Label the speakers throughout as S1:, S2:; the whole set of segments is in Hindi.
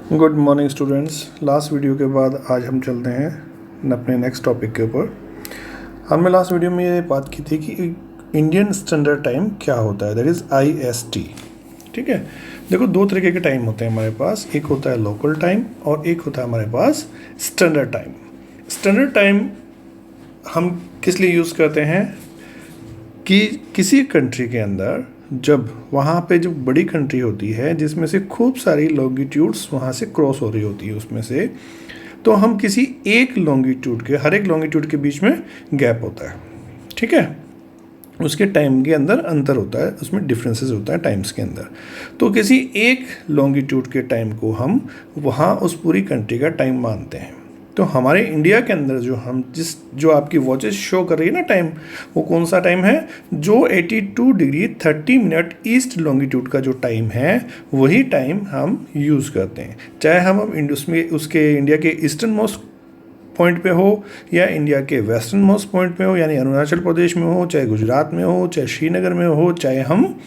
S1: Good morning students. Last video के बाद आज हम चलते हैं अपने नेक्स्ट टॉपिक के ऊपर। हमने लास्ट वीडियो में ये बात की थी कि इंडियन स्टैंडर्ड टाइम क्या होता है, दैट इज़ IST। ठीक है, देखो दो तरीके के टाइम होते हैं हमारे पास, एक होता है लोकल टाइम और एक होता है हमारे पास स्टैंडर्ड टाइम। स्टैंडर्ड टाइम हम किस लिए यूज़ करते हैं कि किसी कंट्री के अंदर जब वहाँ पे जो बड़ी कंट्री होती है जिसमें से खूब सारी लॉन्गिट्यूड्स वहाँ से क्रॉस हो रही होती है उसमें से, तो हम किसी एक लॉन्गिट्यूड के, हर एक लॉन्गिट्यूड के बीच में गैप होता है। ठीक है, उसके टाइम के अंदर अंतर होता है, उसमें डिफरेंसेस होता है टाइम्स के अंदर। तो किसी एक लॉन्गिट्यूड के टाइम को हम वहाँ उस पूरी कंट्री का टाइम मानते हैं। तो हमारे इंडिया के अंदर जो आपकी वॉचेस शो कर रही है ना टाइम, वो कौन सा टाइम है? जो 82 डिग्री 30 मिनट ईस्ट लॉन्गिट्यूड का जो टाइम है वही टाइम हम यूज़ करते हैं। चाहे हम उसमें उसके इंडिया के ईस्टर्न मोस्ट पॉइंट पे हो या इंडिया के वेस्टर्न मोस्ट पॉइंट पे हो, यानी अरुणाचल प्रदेश में हो, चाहे गुजरात में हो, चाहे श्रीनगर में हो, चाहे हम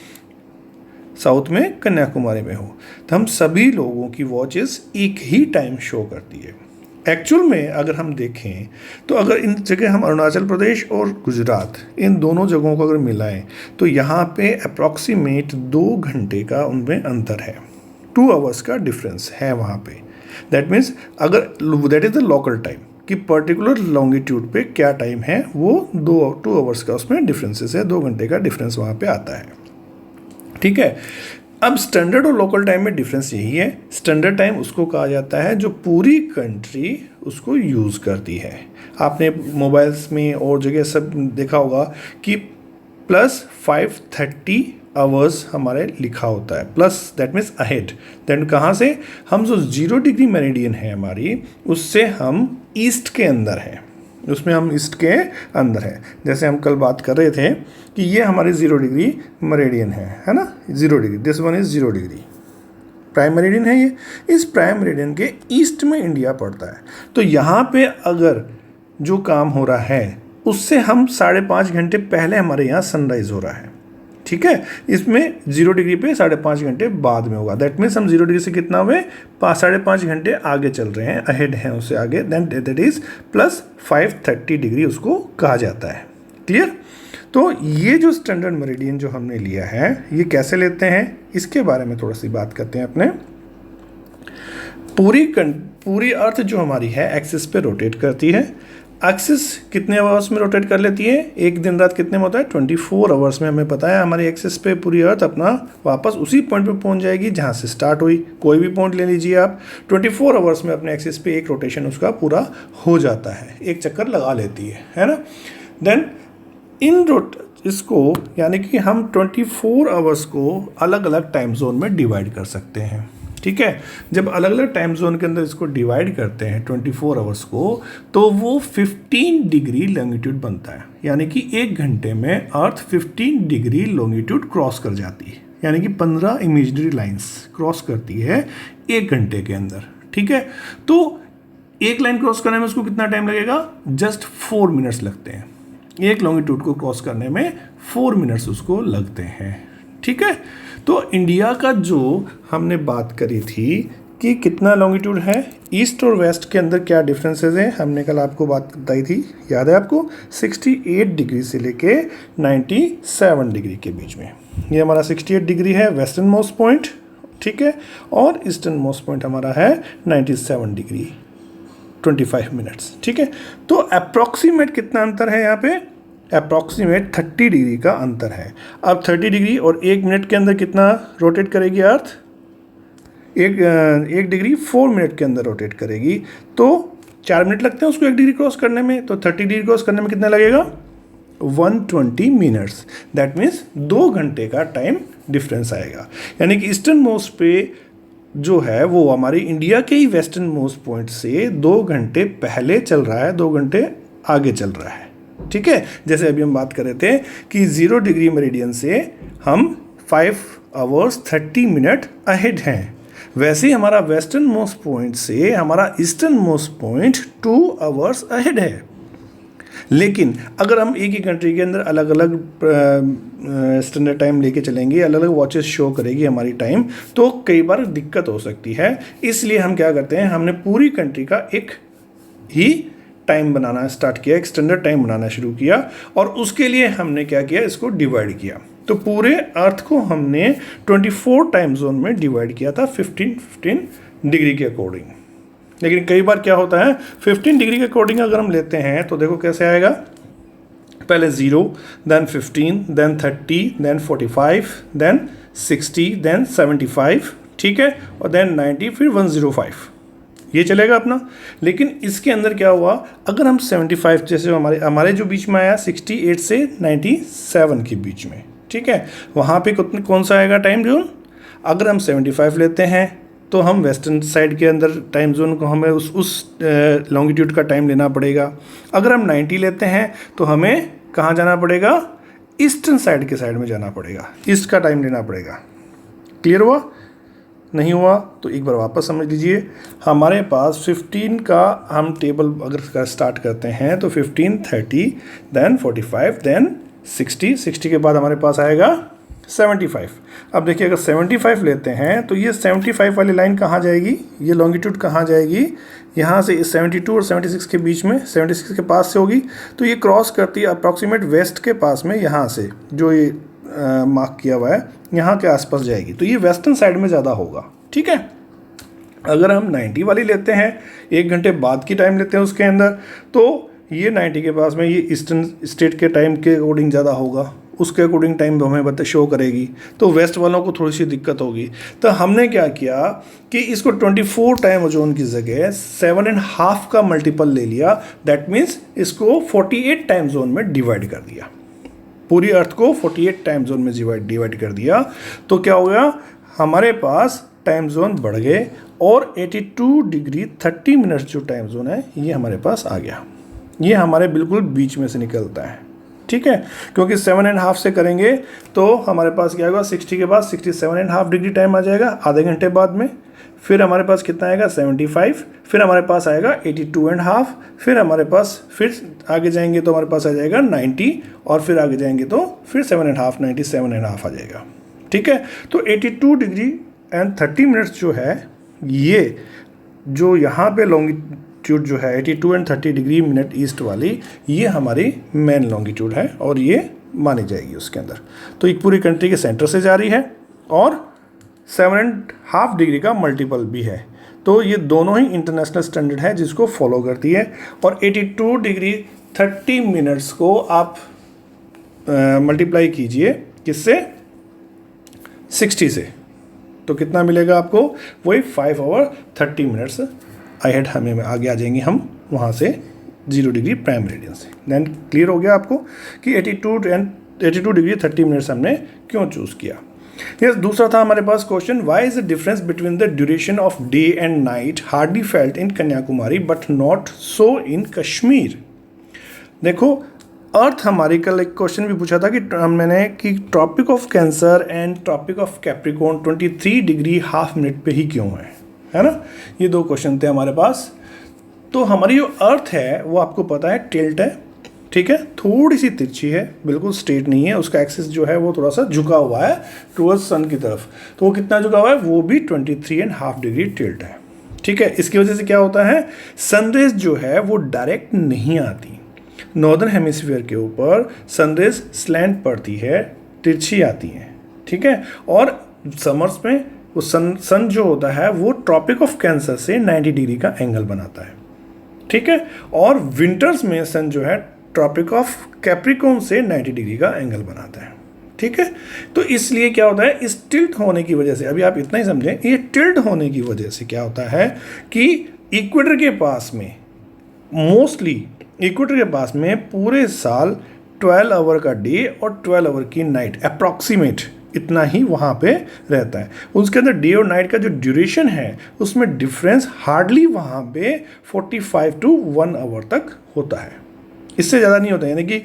S1: साउथ में कन्याकुमारी में हो, तो हम सभी लोगों की वॉचेस एक ही टाइम शो करती है। एक्चुअल में अगर हम देखें तो अगर इन जगह हम अरुणाचल प्रदेश और गुजरात इन दोनों जगहों को अगर मिलाएं तो यहाँ पे अप्रॉक्सीमेट 2 घंटे का उनमें अंतर है, 2 आवर्स का डिफरेंस है वहाँ पे। दैट मीन्स अगर that is the local time कि पर्टिकुलर लॉन्गिट्यूड पे क्या टाइम है, वो 2 आवर्स का उसमें डिफरेंसेस है, 2 घंटे का डिफरेंस वहाँ पे आता है। ठीक है, अब स्टैंडर्ड और लोकल टाइम में डिफरेंस यही है। स्टैंडर्ड टाइम उसको कहा जाता है जो पूरी कंट्री उसको यूज़ करती है। आपने मोबाइल्स में और जगह सब देखा होगा कि +530 आवर्स हमारे लिखा होता है, plus that means ahead. Then कहाँ से? हम जो 0 डिग्री मेरिडियन है हमारी, उससे हम ईस्ट के अंदर हैं, उसमें हम ईस्ट के अंदर है। जैसे हम कल बात कर रहे थे कि ये हमारे 0 डिग्री मेरिडियन है ना, 0 degree, this one is 0 degree prime meridian है ये। इस प्राइम मेरिडियन के ईस्ट में इंडिया पड़ता है। तो यहाँ पे अगर जो काम हो रहा है उससे हम 5.5 घंटे पहले हमारे यहाँ सनराइज़ हो रहा है। ठीक है, इसमें 0 डिग्री पे 5.5 घंटे बाद में होगा। दैट मीन्स हम 0 डिग्री से कितना हुए, 5.5 घंटे आगे चल रहे हैं, अहेड हैं उससे आगे। देन दैट इज़ +530 डिग्री उसको कहा जाता है। क्लियर? तो ये जो स्टैंडर्ड मेरिडियन जो हमने लिया है, ये कैसे लेते हैं इसके बारे में थोड़ा सी बात करते हैं अपने। पूरी अर्थ जो हमारी है एक्सिस पे रोटेट करती है। एक्सिस कितने आवर्स में रोटेट कर लेती है? एक दिन रात कितने में होता है? 24 आवर्स में। हमें पता है हमारी एक्सिस पे पूरी अर्थ अपना वापस उसी पॉइंट पे पहुंच जाएगी जहां से स्टार्ट हुई। कोई भी पॉइंट ले लीजिए आप, 24 आवर्स में अपने एक्सिस पे एक रोटेशन उसका पूरा हो जाता है, एक चक्कर लगा लेती है ना। देन इसको यानी कि हम 24 आवर्स को अलग अलग टाइम जोन में डिवाइड कर सकते हैं। ठीक है, जब अलग अलग टाइम जोन के अंदर इसको डिवाइड करते हैं 24 आवर्स को, तो वो 15 डिग्री लॉन्गिट्यूड बनता है। यानी कि 1 घंटे में अर्थ 15 डिग्री लॉन्गिट्यूड क्रॉस कर जाती है, यानी कि 15 इमेजिनरी लाइंस क्रॉस करती है 1 घंटे के अंदर। ठीक है, तो एक लाइन क्रॉस करने में उसको कितना टाइम लगेगा? जस्ट 4 मिनट्स लगते हैं। एक लॉन्गिट्यूड को क्रॉस करने में 4 मिनट्स उसको लगते हैं। ठीक है, तो इंडिया का जो हमने बात करी थी कि कितना लॉन्गिट्यूड है, ईस्ट और वेस्ट के अंदर क्या डिफरेंसेस हैं, हमने कल आपको बात बताई थी, याद है आपको? 68 डिग्री से लेके 97 डिग्री के बीच में। ये हमारा 68 डिग्री है वेस्टर्न मोस्ट पॉइंट, ठीक है, और ईस्टर्न मोस्ट पॉइंट हमारा है 97 डिग्री 25 मिनट्स। ठीक है, तो अप्रॉक्सीमेट कितना अंतर है यहाँ पे? अप्रॉक्सीमेट 30 डिग्री का अंतर है। अब 30 डिग्री और 1 मिनट के अंदर कितना रोटेट करेगी अर्थ? 1 डिग्री 4 मिनट के अंदर रोटेट करेगी। तो 4 मिनट लगते हैं उसको 1 डिग्री क्रॉस करने में, तो 30 डिग्री क्रॉस करने में कितना लगेगा? 120 मिनट्स। दैट मीन्स 2 घंटे का टाइम डिफरेंस आएगा। यानी कि ईस्टर्न मोस्ट पे जो है वो हमारी इंडिया के ही वेस्टर्न मोस्ट पॉइंट से 2 घंटे पहले चल रहा है, 2 घंटे आगे चल रहा है। ठीक है, जैसे अभी हम बात कर रहे थे कि 0 डिग्री मेरिडियन से हम 5 आवर्स 30 मिनट अहेड हैं, वैसे ही हमारा वेस्टर्न मोस्ट पॉइंट से हमारा eastern most point 2 hours ahead है। लेकिन अगर हम एक ही कंट्री के अंदर अलग अलग स्टैंडर्ड टाइम लेके चलेंगे, अलग अलग वॉचेस शो करेगी हमारी टाइम, तो कई बार दिक्कत हो सकती है। इसलिए हम क्या करते हैं, हमने पूरी कंट्री का एक ही टाइम बनाना स्टार्ट किया, एक स्टैंडर्ड टाइम बनाना शुरू किया, और उसके लिए हमने क्या किया, इसको डिवाइड किया। तो पूरे अर्थ को हमने 24 टाइम जोन में डिवाइड किया था 15 डिग्री के अकॉर्डिंग। लेकिन कई बार क्या होता है, 15 डिग्री के अकॉर्डिंग अगर हम लेते हैं तो देखो कैसे आएगा, पहले 0, then 15, then 30, then 45, then 60, then 75, ठीक है, और देन 90, फिर 105, ये चलेगा अपना। लेकिन इसके अंदर क्या हुआ, अगर हम 75, जैसे हमारे जो बीच में आया 68 से 97 के बीच में, ठीक है, वहाँ पे कौन सा आएगा टाइम जोन। अगर हम 75 लेते हैं तो हम वेस्टर्न साइड के अंदर टाइम जोन को हमें उस लॉन्गिट्यूड का टाइम लेना पड़ेगा। अगर हम 90 लेते हैं तो हमें कहाँ जाना पड़ेगा, ईस्टर्न साइड के साइड में जाना पड़ेगा, ईस्ट का टाइम लेना पड़ेगा। क्लियर हुआ? नहीं हुआ तो एक बार वापस समझ लीजिए। हमारे पास 15 का हम टेबल अगर स्टार्ट करते हैं तो 15, 30, देन 45, देन 60 के बाद हमारे पास आएगा 75। अब देखिए अगर 75 लेते हैं तो ये 75 वाली लाइन कहाँ जाएगी, ये लॉन्गिट्यूड कहाँ जाएगी, यहाँ से 72 और 76 के बीच में, 76 के पास से होगी, तो ये क्रॉस करती है अप्रॉक्सीमेट वेस्ट के पास में, यहाँ से जो ये मार्क किया हुआ है यहाँ के आसपास जाएगी, तो ये वेस्टर्न साइड में ज़्यादा होगा, ठीक है। अगर हम 90 वाली लेते हैं, 1 घंटे बाद की टाइम लेते हैं उसके अंदर, तो ये 90 के पास में ये ईस्टर्न स्टेट के टाइम के अकॉर्डिंग ज़्यादा होगा, उसके अकॉर्डिंग टाइम हमें शो करेगी, तो वेस्ट वालों को थोड़ी सी दिक्कत होगी। तो हमने क्या किया कि इसको 24 टाइम जोन की जगह 7.5 का मल्टीपल ले लिया, दैट मीन्स इसको 48 टाइम जोन में डिवाइड कर दिया, पूरी अर्थ को 48 टाइम जोन में डिवाइड कर दिया। तो क्या हो गया, हमारे पास टाइम जोन बढ़ गए और 82 डिग्री 30 मिनट्स जो टाइम जोन है ये हमारे पास आ गया। ये हमारे बिल्कुल बीच में से निकलता है, ठीक है, क्योंकि 7.5 से करेंगे तो हमारे पास क्या होगा, 60 के बाद 67.5 डिग्री टाइम आ जाएगा आधे घंटे बाद में। फिर हमारे पास कितना आएगा 75, फिर हमारे पास आएगा 82.5, फिर हमारे पास फिर आगे जाएंगे तो हमारे पास आ जाएगा 90, और फिर आगे जाएंगे तो फिर 7.5 97.5 आ जाएगा, ठीक है। तो 82 डिग्री एंड 30 मिनट्स जो है, ये जो यहाँ पे लॉन्गिट्यूड जो है 82 एंड 30 डिग्री मिनट ईस्ट वाली, ये हमारी मेन लॉन्गिट्यूड है और ये मानी जाएगी उसके अंदर। तो एक पूरी कंट्री के सेंटर से जा रही है और 7.5 डिग्री का मल्टीपल भी है, तो ये दोनों ही इंटरनेशनल स्टैंडर्ड है जिसको फॉलो करती है। और 82 डिग्री 30 मिनट्स को आप मल्टीप्लाई कीजिए किससे, 60 से, तो कितना मिलेगा आपको, वही 5 आवर 30 मिनट्स अहेड हमें आगे आ जाएंगे हम वहाँ से 0 डिग्री प्राइम मेरिडियन से। देन क्लियर हो गया आपको कि 82 डिग्री 30 मिनट्स हमने क्यों चूज़ किया। यस, दूसरा था हमारे पास question, why is the difference between the duration of day and night hardly felt in Kanyakumari but not so in Kashmir. देखो, अर्थ हमारी कल एक क्वेश्चन भी पूछा था कि मैंने कि tropic of cancer and tropic of capricorn 23 degree half minute पे ही क्यों है ना, ये 2 क्वेश्चन थे हमारे पास। तो हमारी जो अर्थ है वो आपको पता है टिल्ट है, ठीक है, थोड़ी सी तिरछी है, बिल्कुल स्ट्रेट नहीं है, उसका एक्सिस जो है वो थोड़ा सा झुका हुआ है टुवर्ड्स सन की तरफ। तो वो कितना झुका हुआ है, वो भी 23.5 डिग्री टिल्ट है, ठीक है। इसकी वजह से क्या होता है, सनरेज जो है वो डायरेक्ट नहीं आती, नॉर्दर्न हेमिस्फीयर के ऊपर सनरेज स्लैंट पड़ती है, तिरछी आती है, ठीक है। और समर्स में वो सन जो होता है वो ट्रॉपिक ऑफ कैंसर से 90 डिग्री का एंगल बनाता है, ठीक है। और विंटर्स में सन जो है ट्रॉपिक ऑफ कैप्रिकॉर्न से 90 डिग्री का एंगल बनाता है, ठीक है। तो इसलिए क्या होता है, इस टिल्ट होने की वजह से, अभी आप इतना ही समझें, ये टिल्ट होने की वजह से क्या होता है कि इक्वेटर के पास में, मोस्टली इक्वेटर के पास में पूरे साल 12 आवर का डे और 12 आवर की नाइट, अप्रॉक्सीमेट इतना ही वहाँ पे रहता है। उसके अंदर डे और नाइट का जो ड्यूरेशन है उसमें डिफरेंस हार्डली वहाँ पे 45 to 1 आवर तक होता है, इससे ज़्यादा नहीं होता है। यानी कि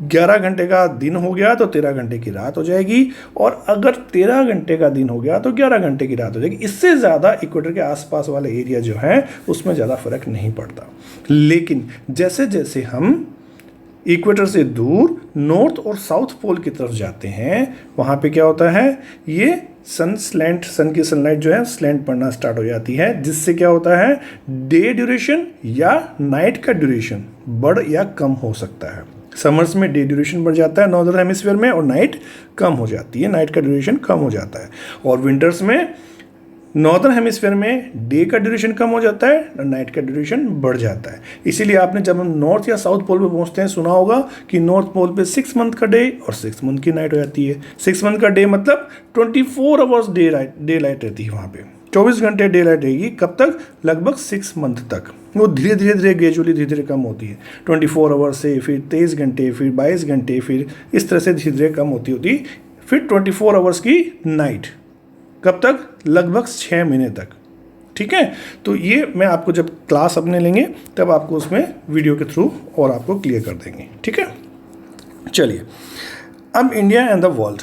S1: 11 घंटे का दिन हो गया तो 13 घंटे की रात हो जाएगी, और अगर 13 घंटे का दिन हो गया तो 11 घंटे की रात हो जाएगी। इससे ज़्यादा इक्वेटर के आसपास वाले एरिया जो है उसमें ज़्यादा फर्क नहीं पड़ता। लेकिन जैसे जैसे हम इक्वेटर से दूर नॉर्थ और साउथ पोल की तरफ जाते हैं, वहाँ पे क्या होता है, ये सन की सनलाइट जो है स्लैंट पड़ना स्टार्ट हो जाती है, जिससे क्या होता है, डे ड्यूरेशन या नाइट का ड्यूरेशन बढ़ या कम हो सकता है। समर्स में डे ड्यूरेशन बढ़ जाता है नॉर्दर्न हेमिस्फीयर में, और नाइट कम हो जाती है, नाइट का ड्यूरेशन कम हो जाता है। और विंटर्स में नॉर्दर्न हेमिस्फीयर में डे का ड्यूरेशन कम हो जाता है और नाइट का ड्यूरेशन बढ़ जाता है। इसीलिए आपने जब हम नॉर्थ या साउथ पोल पे पहुंचते हैं सुना होगा कि नॉर्थ पोल पे 6 मंथ का डे और 6 मंथ की नाइट हो जाती है। 6 मंथ का डे मतलब 24 आवर्स डे लाइट रहती है, वहाँ पे 24 घंटे डे लाइट रहेगी। कब तक? लगभग 6 मंथ तक। वो धीरे धीरे ग्रेजुअली धीरे धीरे कम होती है, 24 आवर्स से फिर 23 घंटे, फिर 22 घंटे, फिर इस तरह से धीरे धीरे कम होती फिर 24 आवर्स की नाइट। कब तक? लगभग 6 महीने तक। ठीक है, तो ये मैं आपको जब क्लास अपने लेंगे तब आपको उसमें वीडियो के थ्रू और आपको क्लियर कर देंगे। ठीक है, चलिए अब India and the world.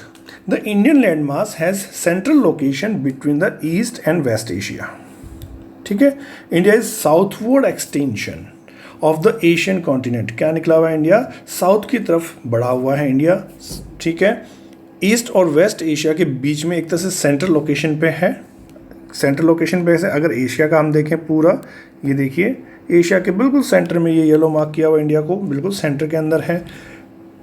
S1: The Indian land mass has central location between the east and west Asia. ठीक है, India is southward extension of the Asian continent. क्या निकला हुआ है? इंडिया साउथ की तरफ बढ़ा हुआ है इंडिया। ठीक है, ईस्ट और वेस्ट एशिया के बीच में एक तरह से सेंट्रल लोकेशन पे है। सेंट्रल लोकेशन पे से अगर एशिया का हम देखें पूरा, ये देखिए एशिया के बिल्कुल सेंटर में ये येलो मार्क किया हुआ इंडिया को बिल्कुल सेंटर के अंदर है।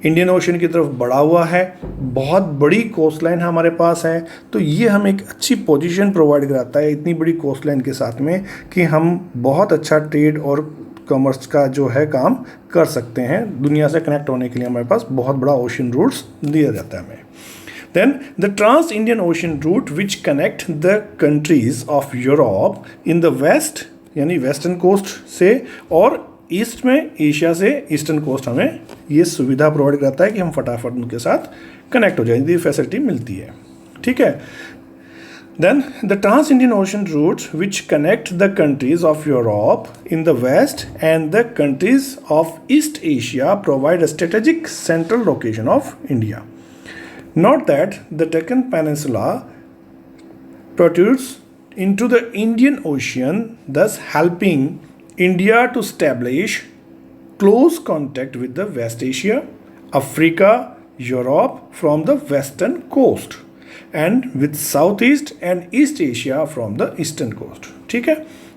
S1: इंडियन ओशन की तरफ बढ़ा हुआ है, बहुत बड़ी कोस्ट लाइन हमारे पास है, तो ये हमें एक अच्छी पोजीशन प्रोवाइड कराता है इतनी बड़ी कोस्ट लाइन के साथ में कि हम बहुत अच्छा ट्रेड और कॉमर्स का जो है काम कर सकते हैं। दुनिया से कनेक्ट होने के लिए हमारे पास बहुत बड़ा ओशन रूट्स दिया जाता है हमें। Then the Trans-Indian Ocean route which connect the countries of Europe in the west यानी वेस्टर्न कोस्ट से और ईस्ट में एशिया से ईस्टर्न कोस्ट हमें ये सुविधा प्रोवाइड करता है कि हम फटाफट उनके साथ कनेक्ट हो जाए, ये फैसिलिटी मिलती है। ठीक है, Then the Trans-Indian Ocean routes which connect the countries of Europe in the west and the countries of East Asia provide a strategic central location of India. Note that the Deccan Peninsula protrudes into the Indian Ocean, thus helping India to establish close contact with the West Asia, Africa, Europe from the western coast and with Southeast and East Asia from the eastern coast. ठीक है,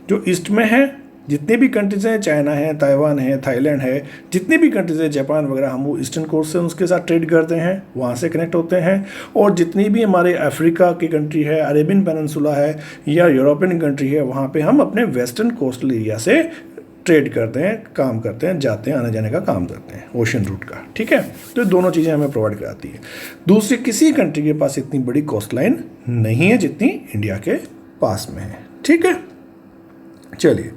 S1: जो ईस्ट में है जितने भी कंट्रीज हैं, चाइना है, ताइवान है, थाईलैंड है, जितने भी कंट्रीज है, जापान वगैरह, हम वो ईस्टर्न कोस्ट से उसके साथ ट्रेड करते हैं, वहाँ से कनेक्ट होते हैं। और जितनी भी हमारे अफ्रीका की कंट्री है, अरेबियन पेनिनसुला है या यूरोपियन कंट्री है, वहाँ पे हम अपने वेस्टर्न कोस्टल एरिया से ट्रेड करते हैं, काम करते हैं, जाते हैं, आने जाने का काम करते हैं ओशन रूट का। ठीक है, तो दोनों चीज़ें हमें प्रोवाइड कराती है। दूसरी किसी कंट्री के पास इतनी बड़ी कोस्ट लाइन नहीं है जितनी इंडिया के पास में है। ठीक है, चलिए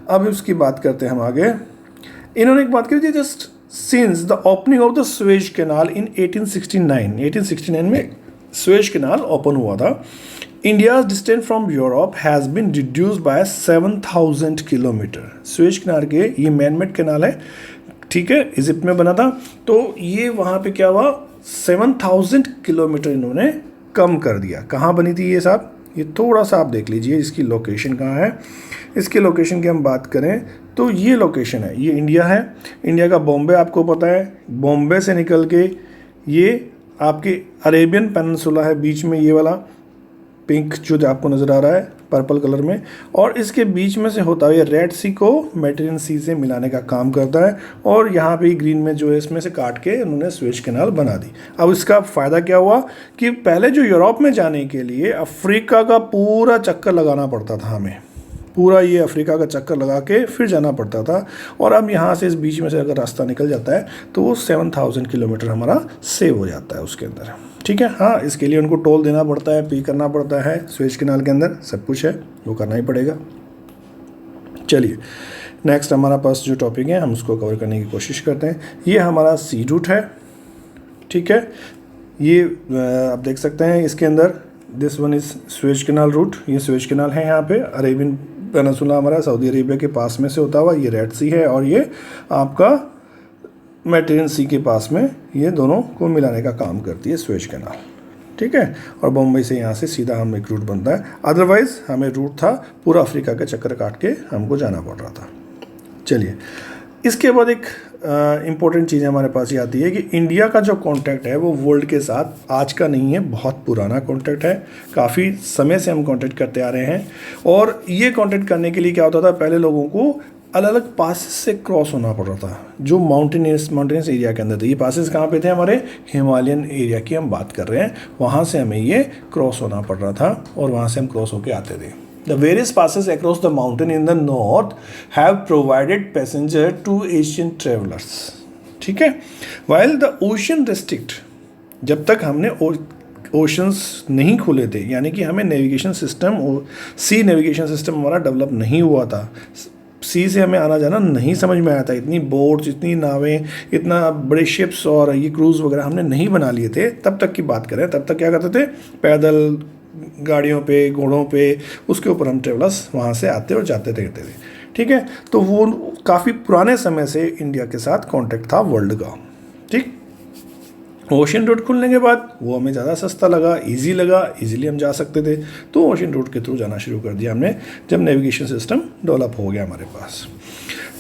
S1: अब उसकी बात करते हैं हम आगे। इन्होंने एक बात करी थी, just since the opening of the Suez canal in 1869 में स्वेज कैनाल ओपन हुआ था। India's distance from Europe has been reduced by 7,000 kilometre. Suez canal के ये मैनमेड कैनाल है, ठीक है, इजिप्ट में बना था, तो ये वहाँ पे क्या हुआ, 7,000 किलोमीटर इन्होंने कम कर दिया। कहाँ बनी थी ये साहब? ये थोड़ा सा आप देख लीजिए इसकी लोकेशन कहाँ है। इसकी लोकेशन की हम बात करें तो ये लोकेशन है, ये इंडिया है, इंडिया का बॉम्बे आपको पता है, बॉम्बे से निकल के ये आपके अरेबियन पेनिनसुला है बीच में, ये वाला पिंक जो आपको नज़र आ रहा है पर्पल कलर में, और इसके बीच में से होता हुआ रेड सी को मेडिटेरियन सी से मिलाने का काम करता है, और यहाँ पे ग्रीन में जो है इसमें से काट के उन्होंने स्वेज कैनाल बना दी। अब इसका फ़ायदा क्या हुआ कि पहले जो यूरोप में जाने के लिए अफ्रीका का पूरा चक्कर लगाना पड़ता था हमें, पूरा ये अफ्रीका का चक्कर लगा के फिर जाना पड़ता था, और अब यहाँ से इस बीच में से अगर रास्ता निकल जाता है तो वो 7,000 किलोमीटर हमारा सेव हो जाता है उसके अंदर। ठीक है, हाँ, इसके लिए उनको टोल देना पड़ता है, पे करना पड़ता है, स्वेज कैनाल के अंदर सब कुछ है, वो करना ही पड़ेगा। चलिए नेक्स्ट हमारा पास जो टॉपिक है हम उसको कवर करने की कोशिश करते हैं। ये हमारा सी रूट है, ठीक है, ये आप देख सकते हैं इसके अंदर, this one is Suez canal route, ये स्वेज कैनाल है यहाँ पे, अरेबियन पेनिनसुला हमारा सऊदी अरेबिया के पास में से होता हुआ, ये रेड सी है, और ये आपका मेडिटेरियन सी के पास में ये दोनों को मिलाने का काम करती है स्वेज कैनाल, ठीक है। और बम्बई से यहाँ से सीधा हम एक रूट बनता है, अदरवाइज़ हमें रूट था पूरा अफ्रीका का चक्कर काट के हमको जाना पड़ रहा था। चलिए, इसके बाद एक इम्पोर्टेंट चीज़ हमारे पास ये आती है कि इंडिया का जो कॉन्टैक्ट है वो वर्ल्ड के साथ आज का नहीं है, बहुत पुराना कॉन्टैक्ट है। काफ़ी समय से हम कॉन्टैक्ट करते आ रहे हैं। और ये कॉन्टैक्ट करने के लिए क्या होता था, पहले लोगों को अलग अलग पासेस से क्रॉस होना पड़ रहा था, जो माउंटेनियस एरिया के अंदर थे। ये पासेस कहाँ पे थे, हमारे हिमालयन एरिया की हम बात कर रहे हैं, वहाँ से हमें ये क्रॉस होना पड़ रहा था और वहाँ से हम क्रॉस होके आते थे। The various passes across the mountain in the north have provided passenger to Asian travelers, ठीक है। While the ocean restrict, जब तक हमने ओशंस नहीं खुले थे, यानी कि हमें नेविगेशन सिस्टम, सी नेविगेशन सिस्टम हमारा डेवलप नहीं हुआ था, सी से हमें आना जाना नहीं समझ में आया था, इतनी बोट्स, इतनी नावें, इतना बड़े शिप्स और ये क्रूज़ वगैरह हमने नहीं बना लिए थे। तब तक की बात करें, तब तक क्या करते थे, पैदल, गाड़ियों पे, घोड़ों पे, उसके ऊपर हम ट्रेवलर्स वहाँ से आते और जाते रहते थे, ठीक है। तो वो काफ़ी पुराने समय से इंडिया के साथ कांटेक्ट था वर्ल्ड का, ठीक। ओशन रूट खुलने के बाद वो हमें ज़्यादा सस्ता लगा, इजी लगा, इजीली हम जा सकते थे, तो ओशन रूट के थ्रू जाना शुरू कर दिया हमने जब नेविगेशन सिस्टम डेवलप हो गया हमारे पास।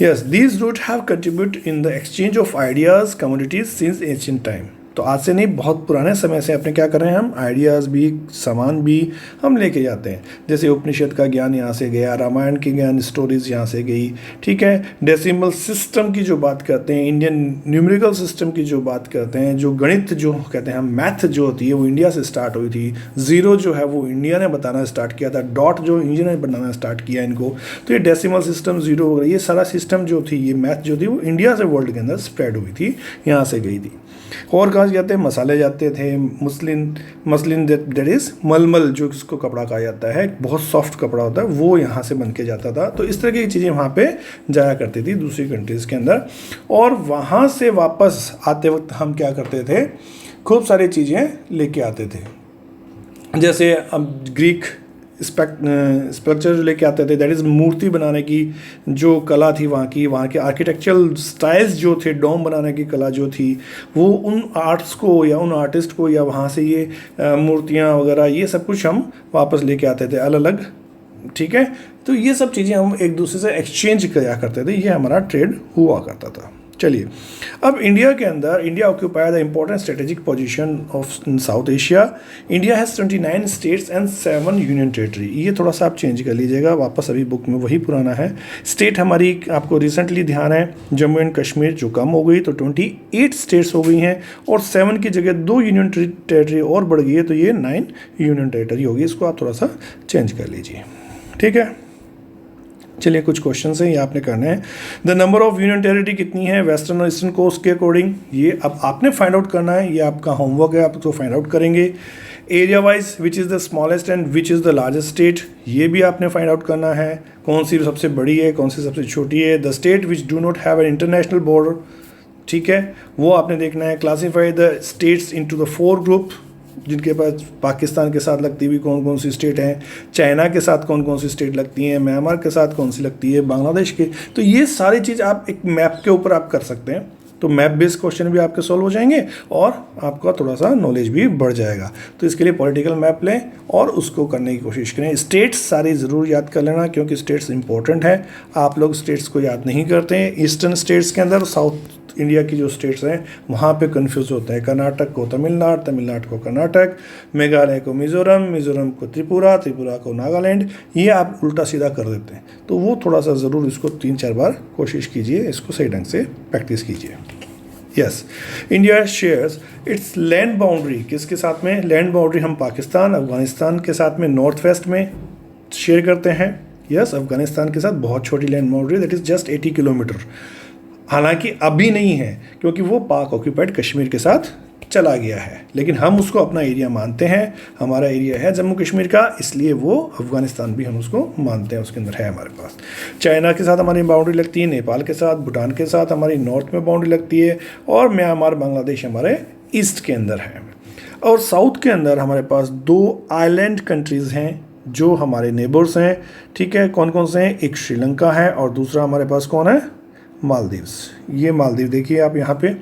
S1: Yes, these route have contribute in the exchange of ideas communities since ancient time. तो आज से नहीं, बहुत पुराने समय से अपने क्या कर रहे हैं, हम आइडियाज़ भी, सामान भी हम लेके जाते हैं। जैसे उपनिषद का ज्ञान यहाँ से गया, रामायण की ज्ञान स्टोरीज यहाँ से गई, ठीक है। डेसिमल सिस्टम की जो बात करते हैं, इंडियन न्यूमेरिकल सिस्टम की जो बात करते हैं, जो गणित जो कहते हैं हम, मैथ जो होती है वो इंडिया से स्टार्ट हुई थी। ज़ीरो जो है वो इंडिया ने बताना स्टार्ट किया था, डॉट जो इंडिया ने बनाना स्टार्ट किया इनको। तो ये डेसिमल सिस्टम, ज़ीरो वगैरह, ये सारा सिस्टम जो थी, ये मैथ जो थी वो इंडिया से वर्ल्ड के अंदर स्प्रेड हुई थी, यहाँ से गई थी। और कहाँ जाते हैं, मसाले जाते थे, मसलिन दैट इज़ मलमल, जो इसको कपड़ा कहा जाता है, बहुत सॉफ्ट कपड़ा होता है, वो यहाँ से बन के जाता था। तो इस तरह की चीज़ें वहाँ पे जाया करती थी दूसरी कंट्रीज़ के अंदर। और वहाँ से वापस आते वक्त हम क्या करते थे, खूब सारी चीज़ें लेके आते थे। जैसे अब ग्रीक स्ट्रक्चर जो लेके आते थे, दैट इज़ मूर्ति बनाने की जो कला थी वहाँ के आर्किटेक्चरल स्टाइल्स जो थे, डोम बनाने की कला जो थी, वो उन आर्ट्स को या उन आर्टिस्ट को या वहाँ से ये मूर्तियाँ वगैरह ये सब कुछ हम वापस लेके आते थे अलग अलग, ठीक है। तो ये सब चीज़ें हम एक दूसरे से एक्सचेंज किया करते थे, ये हमारा ट्रेड हुआ करता था। चलिए, अब इंडिया के अंदर, India occupy the important strategic position of in south Asia. India has 29 states and 7 union territory. ये थोड़ा सा आप चेंज कर लीजिएगा, वापस अभी बुक में वही पुराना है। स्टेट हमारी आपको रिसेंटली ध्यान है, जम्मू एंड कश्मीर जो कम हो गई, तो 28 स्टेट्स हो गई हैं, और 7 की जगह 2 यूनियन टेरिटरी और बढ़ गई है, तो ये 9 यूनियन टेरिटरी होगी। इसको आप थोड़ा सा चेंज कर लीजिए, ठीक है। चलिए, कुछ क्वेश्चन हैं, ये आपने करने हैं। The number of union territory कितनी है वेस्टर्न और ईस्टर्न कोस्ट के अकॉर्डिंग, ये अब आपने फाइंड आउट करना है, ये आपका होमवर्क है, आप उसको फाइंड आउट करेंगे। Area wise which is the smallest and which is the largest state, ये भी आपने फाइंड आउट करना है। कौन सी सबसे बड़ी है, कौन सी सबसे छोटी है। The state which do not have an international border, ठीक है, वो आपने देखना है। Classify the states into the 4 group, जिनके पास पाकिस्तान के साथ लगती हुई कौन कौन सी स्टेट हैं, चाइना के साथ कौन कौन सी स्टेट लगती हैं, म्यांमार के साथ कौन सी लगती है, बांग्लादेश के। तो ये सारी चीज़ आप एक मैप के ऊपर आप कर सकते हैं, तो मैप बेस्ड क्वेश्चन भी आपके सॉल्व हो जाएंगे और आपका थोड़ा सा नॉलेज भी बढ़ जाएगा। तो इसके लिए पॉलिटिकल मैप लें और उसको करने की कोशिश करें। स्टेट्स सारी ज़रूर याद कर लेना, क्योंकि स्टेट्स इंपॉर्टेंट है। आप लोग स्टेट्स को याद नहीं करते हैं। ईस्टर्न स्टेट्स के अंदर साउथ इंडिया की जो स्टेट्स हैं वहाँ पे कंफ्यूज होते हैं। कर्नाटक को तमिलनाडु, तमिलनाडु को कर्नाटक, मेघालय को मिज़ोरम, मिज़ोरम को त्रिपुरा, त्रिपुरा को नागालैंड, ये आप उल्टा सीधा कर देते हैं। तो वो थोड़ा सा ज़रूर इसको 3-4 बार कोशिश कीजिए, इसको सही ढंग से प्रैक्टिस कीजिए। Yes, India shares it's land boundary किसके साथ में, लैंड बाउंड्री हम पाकिस्तान, अफगानिस्तान के साथ में नॉर्थ वेस्ट में शेयर करते हैं। यस, अफगानिस्तान के साथ बहुत छोटी land boundary, that is just 80 kilometre. हालांकि अभी नहीं है, क्योंकि वो पाक ऑक्यूपाइड कश्मीर के साथ चला गया है, लेकिन हम उसको अपना एरिया मानते हैं। हमारा एरिया है जम्मू कश्मीर का, इसलिए वो अफगानिस्तान भी हम उसको मानते हैं, उसके अंदर है हमारे पास। चाइना के साथ हमारी बाउंड्री लगती है, नेपाल के साथ, भूटान के साथ हमारी नॉर्थ में बाउंड्री लगती है, और म्यांमार, बांग्लादेश हमारे ईस्ट के अंदर है। और साउथ के अंदर हमारे पास 2 आइलैंड कंट्रीज़ हैं जो हमारे नेबर्स हैं, ठीक है। कौन कौन से हैं, एक श्रीलंका है और दूसरा हमारे पास कौन है, मालदीव्स। ये मालदीव देखिए आप यहाँ पे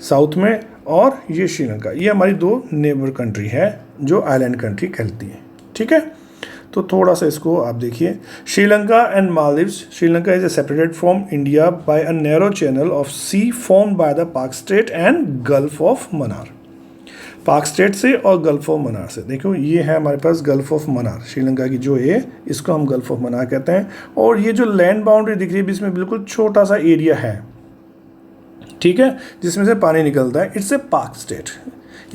S1: साउथ में, और ये श्रीलंका। ये हमारी दो नेबर कंट्री है जो आइलैंड कंट्री कहती हैं। ठीक है, तो थोड़ा सा इसको आप देखिए। Sri Lanka and Maldives. Sri Lanka is a separated from India by a narrow channel of sea formed by the Palk strait and gulf of Mannar. Palk strait से और गल्फ ऑफ मन्नार से। देखो ये है हमारे पास गल्फ ऑफ मन्नार, श्रीलंका की जो है इसको हम गल्फ ऑफ मन्नार कहते हैं। और ये जो लैंड बाउंड्री दिख रही है इसमें बिल्कुल छोटा सा एरिया है, ठीक है, जिसमें से पानी निकलता है। इट्स ए पाक स्टेट,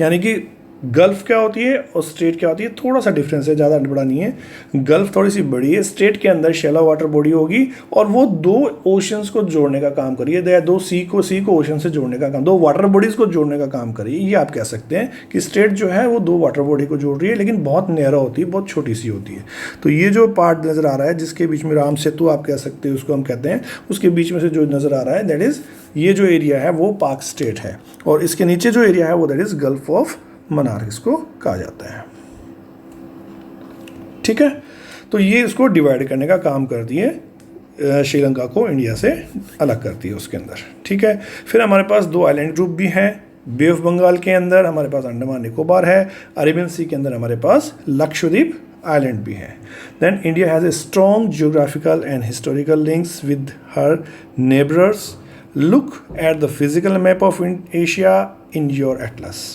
S1: यानी कि गल्फ क्या होती है और स्टेट क्या होती है, थोड़ा सा डिफरेंस है, ज़्यादा बड़ा नहीं है। गल्फ थोड़ी सी बड़ी है, स्टेट के अंदर शैलो वाटर बॉडी होगी और वो दो ओशंस को जोड़ने का काम करिए, दो सी को ओशन से जोड़ने का काम, दो वाटर बॉडीज़ को जोड़ने का काम करिए। ये आप कह सकते हैं कि स्टेट जो है वो दो वाटर बॉडी को जोड़ रही है, लेकिन बहुत नैरो होती है, बहुत छोटी सी होती है। तो ये जो पार्ट नज़र आ रहा है जिसके बीच में राम सेतु आप कह सकते हैं, उसको हम कहते हैं, उसके बीच में से जो नज़र आ रहा है दैट इज़, ये जो एरिया है वो पाक स्टेट है, और इसके नीचे जो एरिया है वो that is gulf of Mannar इसको कहा जाता है। ठीक है, तो ये इसको डिवाइड करने का काम करती है, श्रीलंका को इंडिया से अलग करती है उसके अंदर। ठीक है, फिर हमारे पास दो आइलैंड ग्रुप भी हैं। बे ऑफ बंगाल के अंदर हमारे पास अंडमान निकोबार है, अरेबियन सी के अंदर हमारे पास लक्षद्वीप आइलैंड भी है। Then India has a strong geographical and historical links with her neighbours. Look at the physical map of Asia in your atlas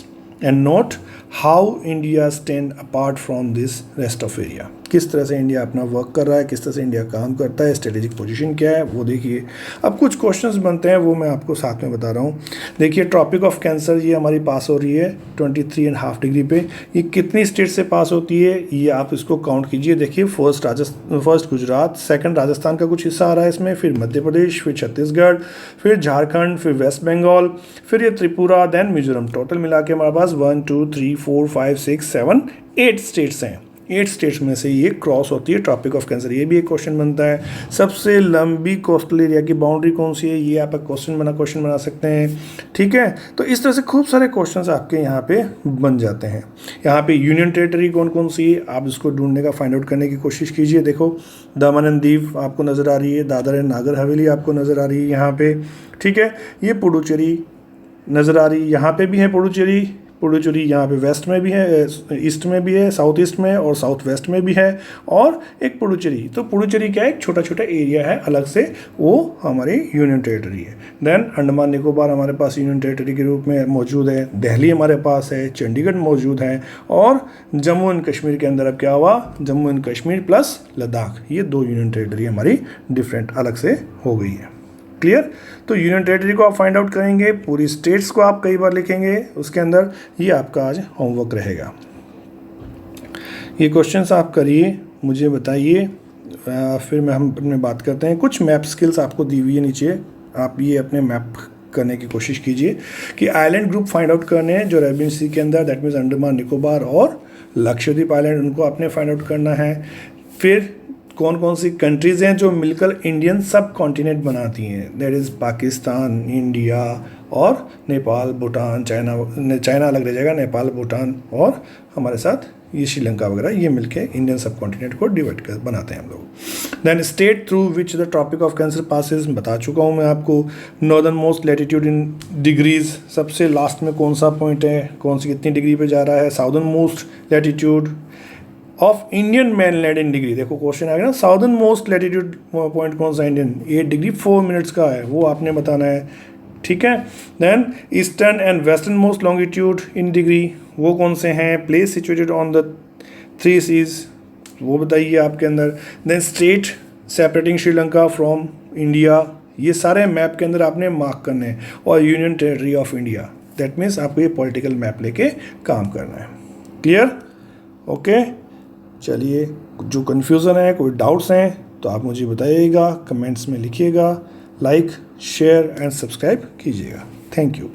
S1: and note how India stand apart from this rest of area। किस तरह से इंडिया अपना वर्क कर रहा है, किस तरह से इंडिया काम करता है, स्ट्रेटेजिक पोजीशन क्या है वो देखिए। अब कुछ क्वेश्चंस बनते हैं वो मैं आपको साथ में बता रहा हूँ। देखिए ट्रॉपिक ऑफ कैंसर ये हमारी पास हो रही है 23.5 डिग्री पे। ये कितनी स्टेट से पास होती है ये आप इसको काउंट कीजिए। देखिए फर्स्ट गुजरात, सेकंड राजस्थान का कुछ हिस्सा आ रहा है इसमें, फिर मध्य प्रदेश, फिर छत्तीसगढ़, फिर झारखंड, फिर वेस्ट बंगाल, फिर ये त्रिपुरा, देन मिजोरम। टोटल मिला के हमारे पास 1 2 3 4 5 6 7 8 स्टेट्स हैं। 8 स्टेट्स में से ये क्रॉस होती है ट्रॉपिक ऑफ कैंसर। ये भी एक क्वेश्चन बनता है। सबसे लंबी कोस्टल एरिया की बाउंड्री कौन सी है, ये आप क्वेश्चन बना सकते हैं। ठीक है, तो इस तरह से खूब सारे क्वेश्चंस आपके यहाँ पे बन जाते हैं। यहाँ पे यूनियन टेरिटरी कौन कौन सी है आप इसको ढूंढने का, फाइंड आउट करने की कोशिश कीजिए। देखो दमन एंड दीव आपको नज़र आ रही है, दादर एंड नागर हवेली आपको नज़र आ रही है यहाँ पे। ठीक है, ये पुडुचेरी नज़र आ रही है, यहाँ पे भी है पुडुचेरी यहाँ पे वेस्ट में भी है, ईस्ट में भी है, साउथ ईस्ट में और साउथ वेस्ट में भी है, और एक पुडुचेरी। तो पुडुचेरी क्या है, एक छोटा छोटा एरिया है अलग से, वो हमारी यूनियन टेरिटरी है। देन अंडमान निकोबार हमारे पास यूनियन टेरिटरी के रूप में मौजूद है, दिल्ली हमारे पास है, चंडीगढ़ मौजूद है, और जम्मू एंड कश्मीर के अंदर अब क्या हुआ, जम्मू एंड कश्मीर प्लस लद्दाख, ये दो यूनियन टेरिटरी हमारी डिफरेंट अलग से हो गई है। क्लियर, तो यूनियन टेरिटरी को आप फाइंड आउट करेंगे, पूरी स्टेट्स को आप कई बार लिखेंगे उसके अंदर, ये आपका आज होमवर्क रहेगा। ये क्वेश्चंस आप करिए, मुझे बताइए, फिर हम अपने बात करते हैं। कुछ मैप स्किल्स आपको दी हुई है नीचे, आप ये अपने मैप करने की कोशिश कीजिए कि आइलैंड ग्रुप फाइंड आउट करने हैं जो अरेबियन सी के अंदर, दैट मीन्स अंडमान निकोबार और लक्षद्वीप आइलैंड, उनको आपने फाइंड आउट करना है। फिर कौन कौन सी कंट्रीज़ हैं जो मिलकर इंडियन सब कॉन्टिनेंट बनाती हैं, दैट इज़ पाकिस्तान, इंडिया और नेपाल, भूटान, चाइना अलग रह जाएगा, नेपाल, भूटान और हमारे साथ ये श्रीलंका वगैरह, ये मिलके इंडियन सब कॉन्टिनेंट को डिवाइड कर बनाते हैं हम लोग। Then state through which the tropic of cancer passes, बता चुका हूँ मैं आपको। Northern most latitude in degrees, सबसे लास्ट में कौन सा पॉइंट है, कौन सी कितनी डिग्री पे जा रहा है। Southern most latitude of Indian mainland in degree, देखो क्वेश्चन आ गया ना, साउदर्न मोस्ट लैटिट्यूड पॉइंट कौन सा इंडियन, 8 डिग्री 4 मिनट्स का है, वो आपने बताना है। ठीक है, then eastern and western most longitude in degree, वो कौन से हैं। Place situated on the 3 seas, वो बताइए आपके अंदर। Then state separating Sri Lanka from India, ये सारे मैप के अंदर आपने मार्क करने हैं। और union territory of India, that means आपको ये पॉलिटिकल मैप लेके काम करना है। Clear, okay. चलिए, जो कन्फ्यूज़न है, कोई डाउट्स हैं तो आप मुझे बताइएगा, कमेंट्स में लिखिएगा, लाइक शेयर एंड सब्सक्राइब कीजिएगा। Thank you.